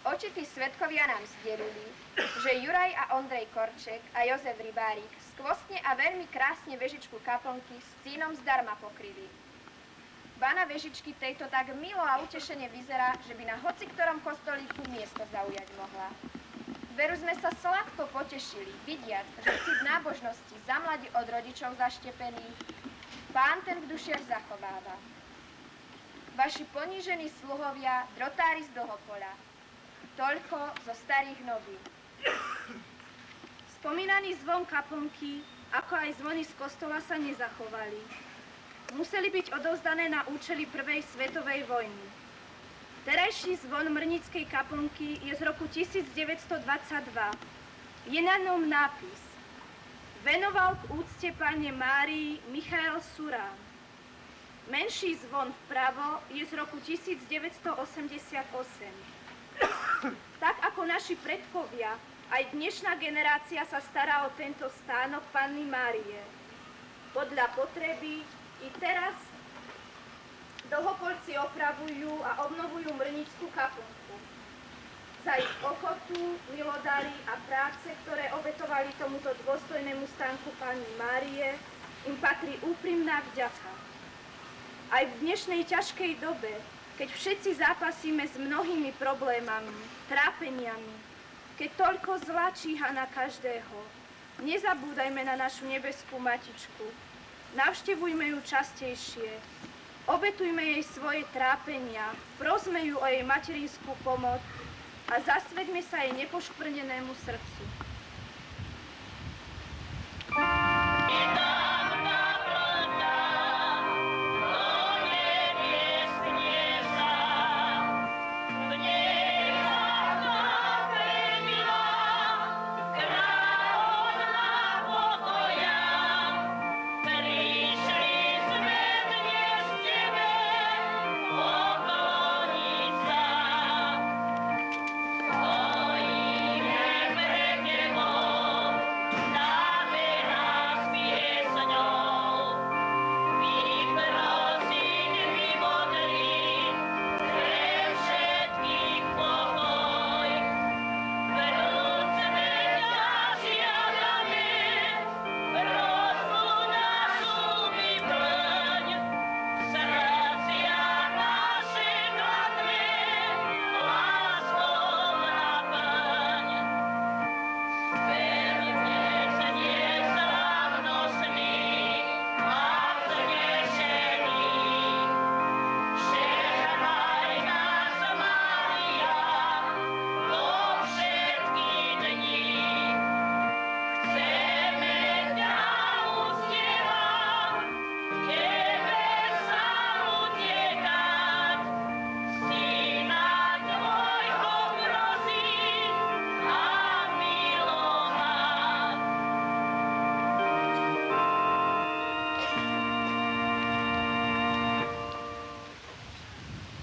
Očití svedkovia nám zdelili, že Juraj a Ondrej Korček a Jozef Rybárik skvostne a veľmi krásne vežičku kaplnky s cínom zdarma pokryli. Ba na vežičky tejto tak milo a utešene vyzerá, že by na hoci ktorom kostolíku miesto zaujať mohla. Veru sme sa sladko potešili, vidiac, že cit nábožnosti za mladí od rodičov zaštepený, Pán ten v dušiach zachováva. Vaši ponížení sluhovia, drotári z Dlhopoľa. Toľko zo starých novín. Spomínaný zvon kaplnky, ako aj zvony z kostola sa nezachovali. Museli byť odovzdané na účely prvej svetovej vojny. Terajší zvon Mrnickej kaplnky je z roku 1922. Je na ňom nápis: Venoval k úcte Panne Márii Michael Surán. Menší zvon vpravo je z roku 1988. Tak ako naši predkovia, aj dnešná generácia sa stará o tento stánok Panny Márie. Podľa potreby i teraz Dlhopolci opravujú a obnovujú Mrnickú kaplnku. Za ich ochotu, milodary a práce, ktoré obetovali tomuto dôstojnému stánku Panny Márie, im patrí úprimná vďaka. Aj v dnešnej ťažkej dobe, keď všetci zápasíme s mnohými problémami, trápeniami, keď toľko zla číha na každého, nezabúdajme na našu nebeskú matičku. Navštevujme ju častejšie, obetujme jej svoje trápenia, prosme ju o jej materinskú pomoc a zasveďme sa jej nepoškvrnenému srdcu.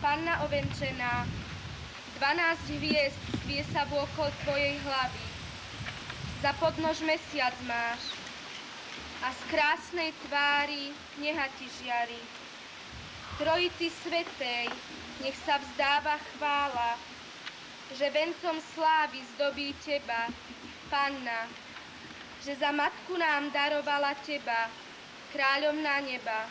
Panna ovenčená, 12 hviezd sviesa vôkol tvojej hlavy. Za podnož mesiac máš a z krásnej tvári neha ti žiari. Trojici svätej nech sa vzdáva chvála, že vencom slávy zdobí teba, Panna, že za matku nám darovala teba, kráľom na neba.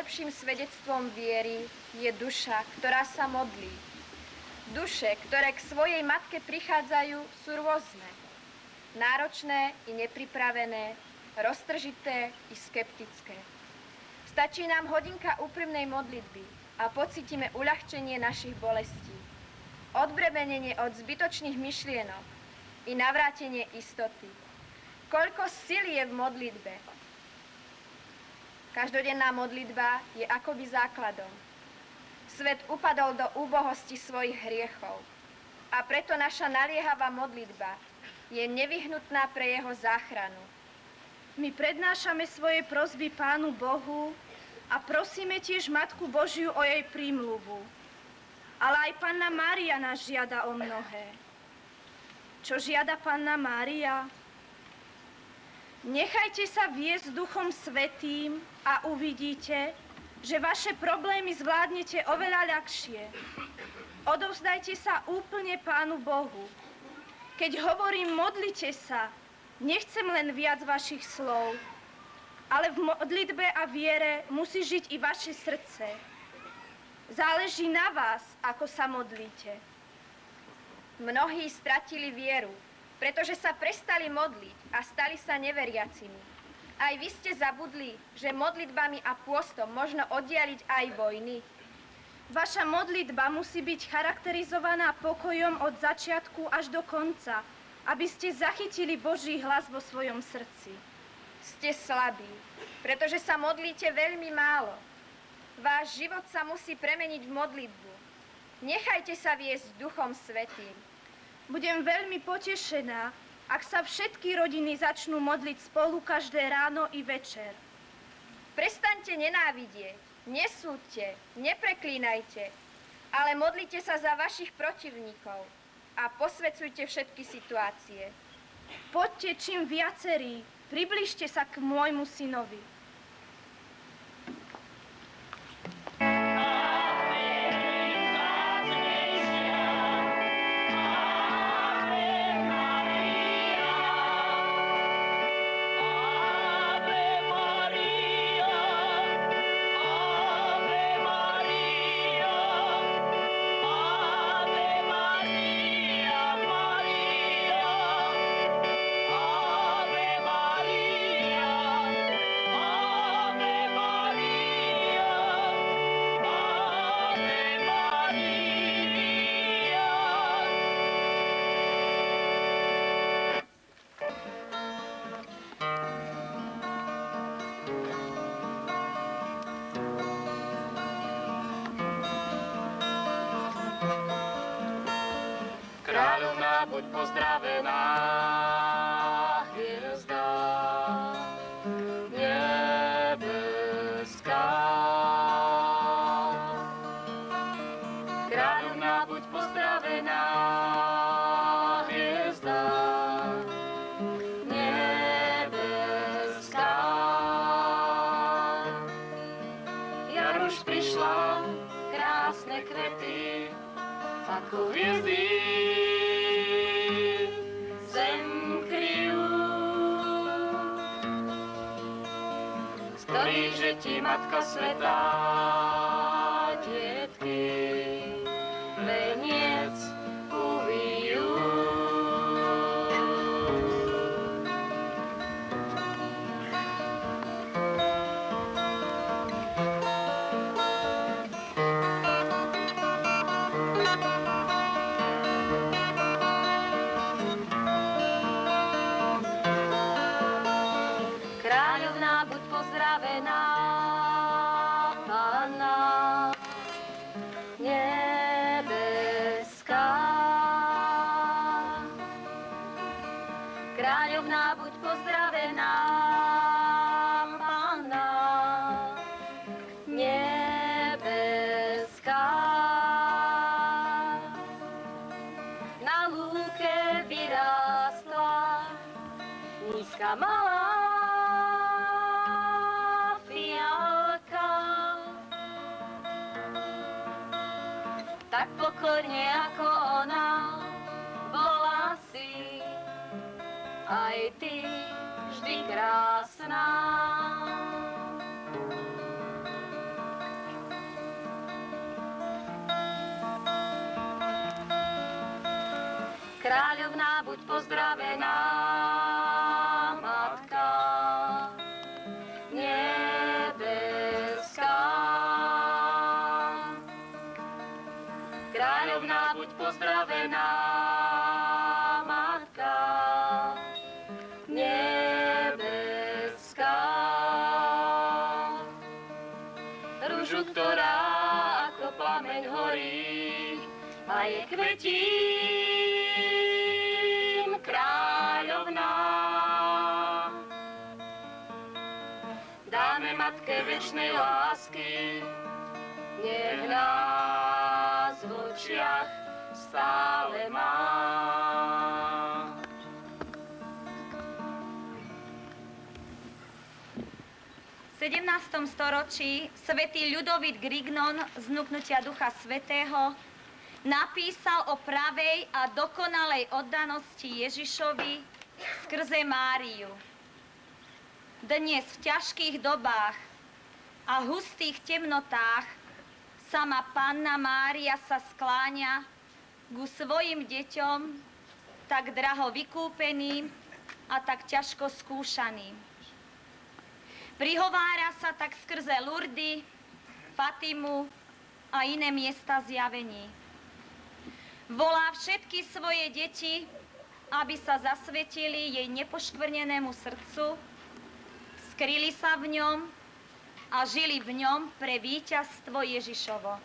najlepším svedectvom viery je duša, ktorá sa modlí. Duše, ktoré k svojej matke prichádzajú, sú rôzne. Náročné i nepripravené, roztržité i skeptické. Stačí nám hodinka úprimnej modlitby a pocítime uľahčenie našich bolestí, odbremenenie od zbytočných myšlienok i navrátenie istoty. Koľko sily je v modlitbe. Každodenná modlitba je akoby základom. Svet upadol do úbohosti svojich hriechov a preto naša naliehavá modlitba je nevyhnutná pre jeho záchranu. My prednášame svoje prosby Pánu Bohu a prosíme tiež Matku Božiu o jej prímluvu. Ale aj Panna Mária nás žiada o mnohé. Čo žiada Panna Mária? Nechajte sa viesť Duchom Svätým a uvidíte, že vaše problémy zvládnete oveľa ľahšie. Odovzdajte sa úplne Pánu Bohu. Keď hovorím modlite sa, nechcem len viac vašich slov, ale v modlitbe a viere musí žiť i vaše srdce. Záleží na vás, ako sa modlíte. Mnohí stratili vieru, pretože sa prestali modliť a stali sa neveriacimi. Aj vy ste zabudli, že modlitbami a pôstom možno oddialiť aj vojny. Vaša modlitba musí byť charakterizovaná pokojom od začiatku až do konca, aby ste zachytili Boží hlas vo svojom srdci. Ste slabí, pretože sa modlíte veľmi málo. Váš život sa musí premeniť v modlitbu. Nechajte sa viesť Duchom Svätým. Budem veľmi potešená, ak sa všetky rodiny začnú modliť spolu každé ráno i večer. Prestaňte nenávidieť, nesúďte, nepreklínajte, ale modlite sa za vašich protivníkov a posvedzujte všetky situácie. Poďte čím viacerí, približte sa k môjmu synovi. Kráľovná, buď pozdravená, hviezda nebeská. Kráľovná, buď pozdravená, hviezda nebeská. Jar už prišla, krásne kvety, ako hviezdy zem kryjú, z ktorých že ti Matka Svätá dietky veniec uvijú. Kráľovná, buď pozdravená, Panna nebeská. Kráľovná, buď pozdravená, Panna nebeská. Na lúke vyrástla nízka malá tak pokorne ako ona, bola si aj ty vždy krásna. Kráľovná, buď pozdravená, Matka nebeská. Kráľovná, buď pozdravená, Matka nebeská. Ružu, ktorá ako plameň horí a je kvetín kráľovná. Dáme Matke večnej lásky, nech nás v očiach stále má. V 17. storočí svätý Ľudovít Grignon z vnúknutia Ducha Svätého napísal o pravej a dokonalej oddanosti Ježišovi skrze Máriu. Dnes v ťažkých dobách a hustých temnotách sama Panna Mária sa skláňa ku svojim deťom, tak draho vykúpeným a tak ťažko skúšaným. Prihovára sa tak skrze Lurdy, Fatimu a iné miesta zjavení. Volá všetky svoje deti, aby sa zasvetili jej nepoškvrnenému srdcu, skryli sa v ňom a žili v ňom pre víťazstvo Ježišovo.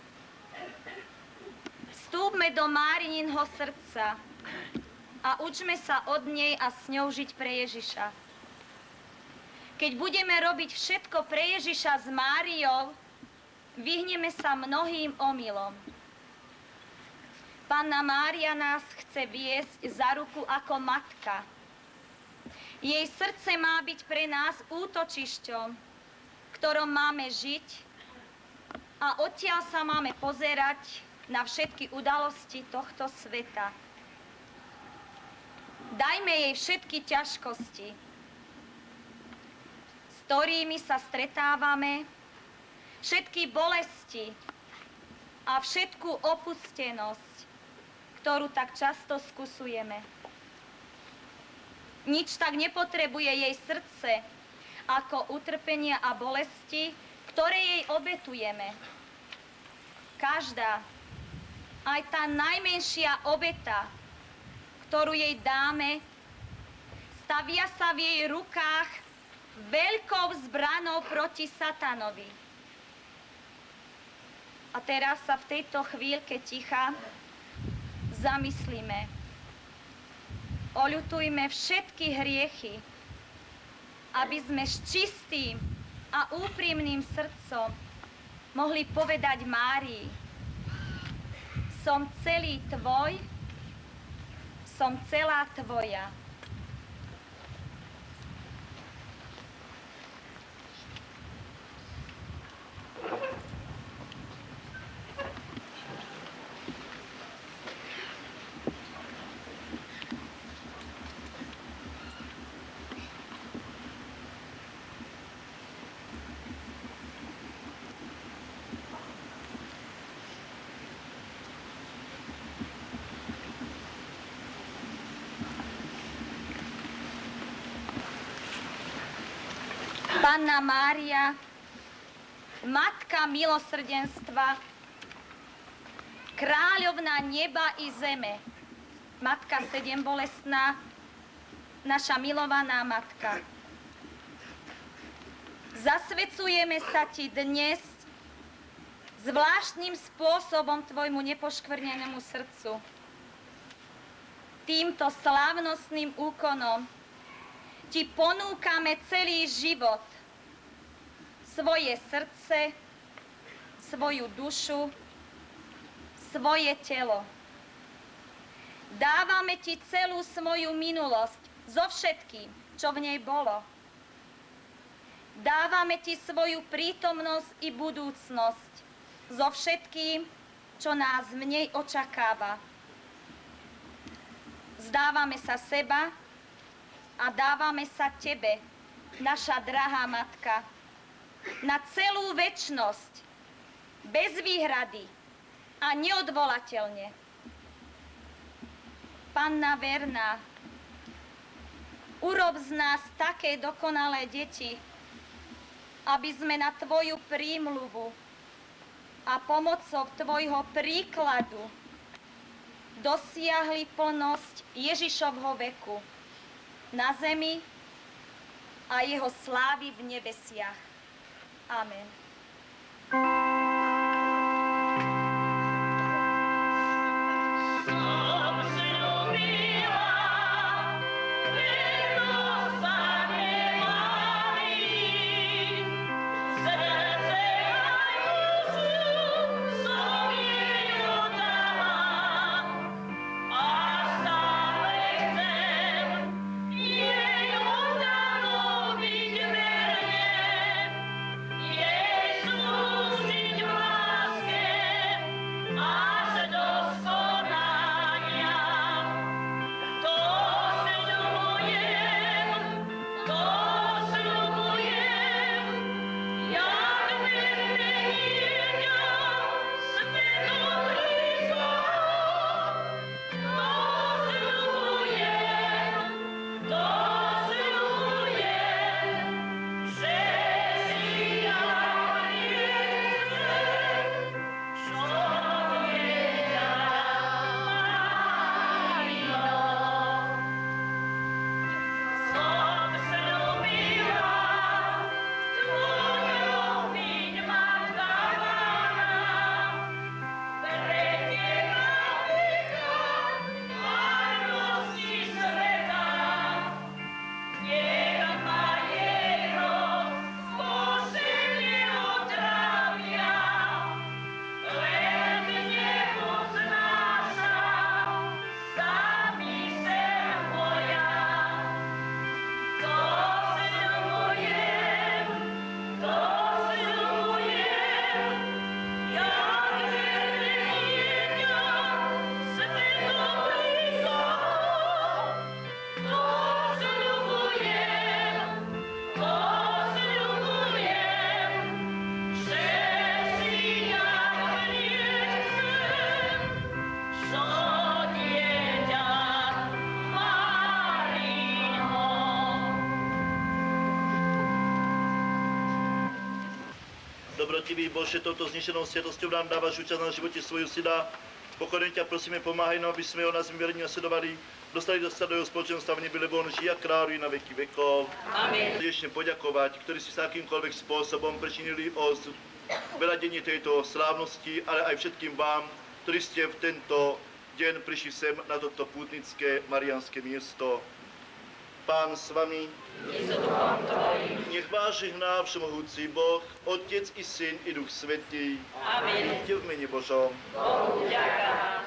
Vstúpme do Márininho srdca a učme sa od nej a s ňou žiť pre Ježiša. Keď budeme robiť všetko pre Ježiša s Máriou, vyhneme sa mnohým omylom. Panna Mária nás chce viesť za ruku ako matka. Jej srdce má byť pre nás útočišťom, v ktorom máme žiť a odtiaľ sa máme pozerať na všetky udalosti tohto sveta. Dajme jej všetky ťažkosti, s ktorými sa stretávame, všetky bolesti a všetkú opustenosť, ktorú tak často skúsujeme. Nič tak nepotrebuje jej srdce, ako utrpenia a bolesti, ktoré jej obetujeme. Každá, aj tá najmenšia obeta, ktorú jej dáme, stavia sa v jej rukách veľkou zbranou proti satanovi. A teraz sa v tejto chvíľke ticha zamyslíme. Oľutujme všetky hriechy, aby sme s čistým a úprimným srdcom mohli povedať Márii: som celý tvoj, som celá tvoja. Panna Mária, Matka milosrdenstva, Kráľovná neba i zeme, Matka sedembolestná, naša milovaná Matka. Zasvecujeme sa Ti dnes zvláštnym spôsobom Tvojmu nepoškvrnenému srdcu. Týmto slávnostným úkonom Ti ponúkame celý život, svoje srdce, svoju dušu, svoje telo. Dávame Ti celú svoju minulosť so všetkým, čo v nej bolo. Dávame Ti svoju prítomnosť i budúcnosť so všetkým, čo nás v nej očakáva. Vzdávame sa seba a dávame sa Tebe, naša drahá Matka, na celú večnosť, bez výhrady a neodvolateľne. Panna verná, urob z nás také dokonalé deti, aby sme na Tvoju prímluvu a pomocou Tvojho príkladu dosiahli plnosť Ježišovho veku na zemi a jeho slávy v nebesiach. Amen. Dobrotivý Bože, touto znešenou sviatosťou nám dávaš účasť na živote svojho syna. Pokorne ťa prosíme, pomáhaj nám, aby sme ho nás verní nasledovali, dostali sa do jeho spoločenstva v nebi, lebo on žije a kráľuje na veky vekov. Amen. Srdečne poďakovať, ktorí si sa akýmkoľvek spôsobom pričinili o veladenie tejto slávnosti, ale aj všetkým vám, ktorí ste v tento deň prišli sem na toto pútnické mariánske miesto. Pán s vami, nech vás žehná všemohúci Boh, Otec i Syn i Duch Svätý. Amen. Buďte v mene Božom. Bohu ďaká.